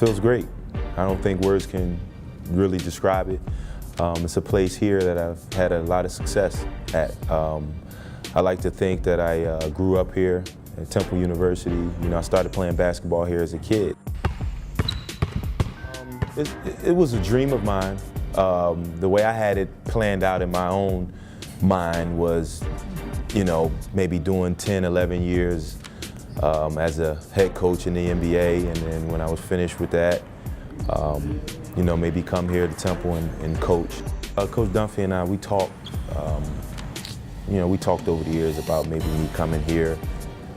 feels great. I don't think words can really describe it. It's a place here that I've had a lot of success at. I like to think that I grew up here at Temple University. You know, I started playing basketball here as a kid. It was a dream of mine. The way I had it planned out in my own mind was, you know, maybe doing 10, 11 years as a head coach in the NBA, and then when I was finished with that, you know, maybe come here to Temple and coach. Coach Dunphy and I, we talked, you know, we talked over the years about maybe me coming here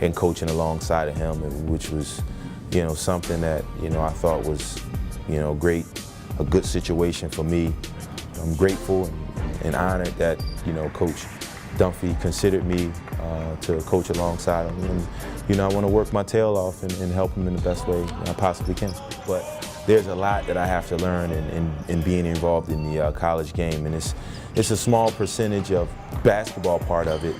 and coaching alongside of him, which was, you know, something that, you know, I thought was, you know, a good situation for me. I'm grateful and honored that, you know, Coach Dunphy considered me to coach alongside him. And, you know, I want to work my tail off and help him in the best way I possibly can. But there's a lot that I have to learn in being involved in the college game, and it's a small percentage of basketball part of it,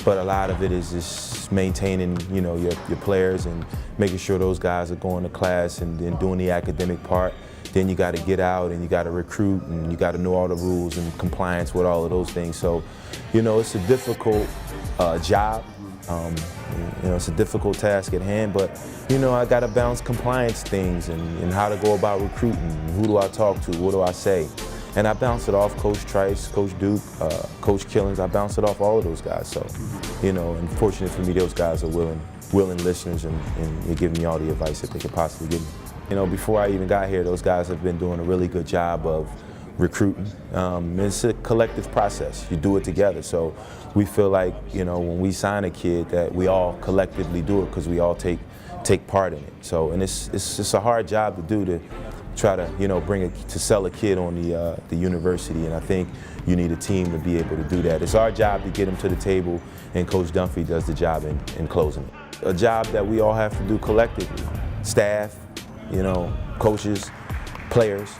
but a lot of it is just maintaining, you know, your players and making sure those guys are going to class and doing the academic part. Then you got to get out and you got to recruit and you got to know all the rules and compliance with all of those things. So, you know, it's a difficult job. You know, it's a difficult task at hand, but, you know, I got to balance compliance things and how to go about recruiting. Who do I talk to? What do I say? And I bounce it off Coach Trice, Coach Duke, Coach Killings. I bounce it off all of those guys. So, you know, and fortunate for me, those guys are willing listeners and they give me all the advice that they could possibly give me. You know, before I even got here, those guys have been doing a really good job of recruiting. It's a collective process. You do it together. So we feel like, you know, when we sign a kid, that we all collectively do it because we all take part in it. So, and it's a hard job to do, to try to, you know, to sell a kid on the university. And I think you need a team to be able to do that. It's our job to get them to the table, and Coach Dunphy does the job in closing it. A job that we all have to do collectively. Staff, you know, coaches, players,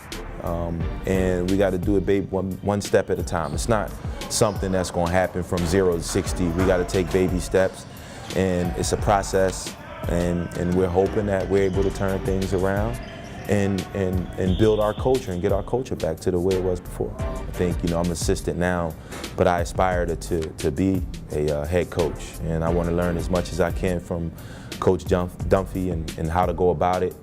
and we got to do it one step at a time. It's not something that's going to happen from 0 to 60. We got to take baby steps, and it's a process, and we're hoping that we're able to turn things around and build our culture and get our culture back to the way it was before. I think, you know, I'm an assistant now, but I aspire to be a head coach, and I want to learn as much as I can from Coach Dunphy and how to go about it.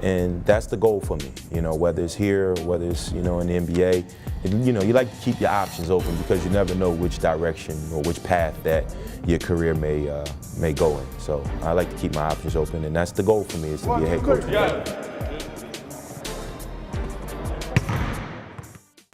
And that's the goal for me, you know, whether it's here, or whether it's, you know, in the NBA. And, you know, you like to keep your options open because you never know which direction or which path that your career may go in. So I like to keep my options open, and that's the goal for me, is to be a head coach.